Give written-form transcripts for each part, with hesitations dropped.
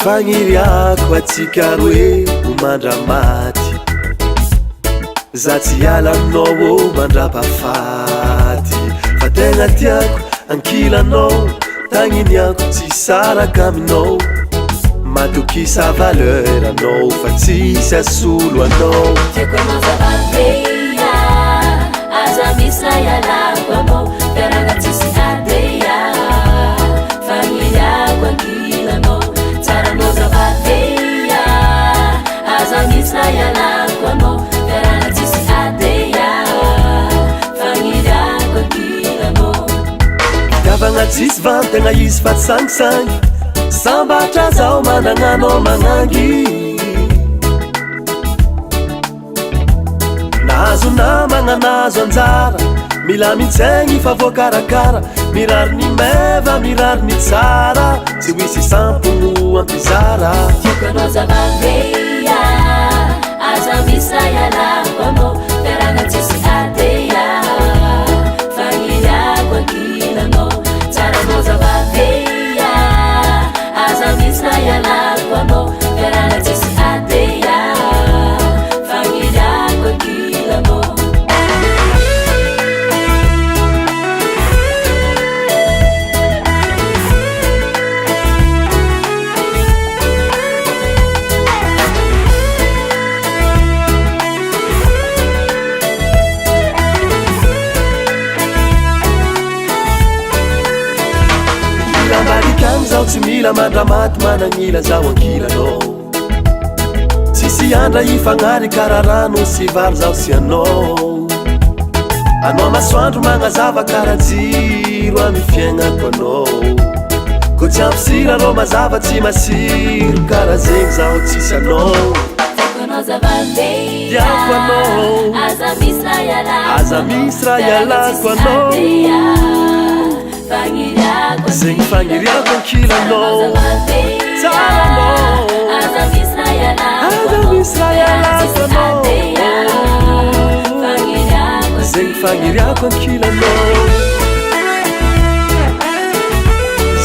faniriako atsika roe ho mandramaty za tsy ala aminao ô mandrapafaty fa tegna tiako ankilanao tagniniako tsy saraka aminao matokisa valeur anao fa tsisy asolo anao tiako anao zavabeia aza misy ray alako anao fiaragna tsisy adeia faniriako ankilanao tsaranao zavabeia aza misy ray alako anao fiaragna tsisy adeia faniriako ankilanao Kavagna tsisy vantegna izy fa tsy sangisangy sambatra zao managnanao magnangy nazo namagna nazo anjara mila mitsegny fa voakarakara mirary ny meva mirary ny tsara tsy hoisy sampogno ampizara tiako anao zavabeia aza misy ray alako anao fiaragna tsisy adeia faniriako ankilanao tsaranao zavabeia aza misy ray alako anao fiaragna tsisy adeia faniriako ankilanao Ambarikany zao tsy mila mandramaty managnila zao ankilanao tsisy andra ifagnary kara rano sy vary zao sy anao masoandro magnazava kara jiro amy fiaignako anao ko tsy ampysira rô mazava tsy masiro kara zegny zao tsisy anao tiako anao zavabeia tiako anao aza misy ray alako aza misy ray alako anao zegny fagniriako ankilanao tsaranao aza misy ray alako anao zegny fagniriako ankilanao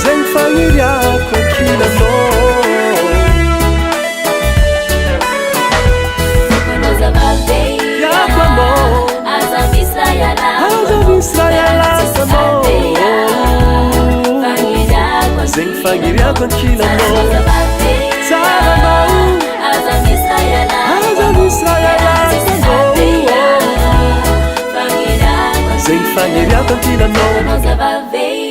zegny fagniriako ankilanao tiako anao aza misy ray alako anao zegny fagniriako ankilanao tsaranao aza misy ray alako zegny fagniriako ankilanao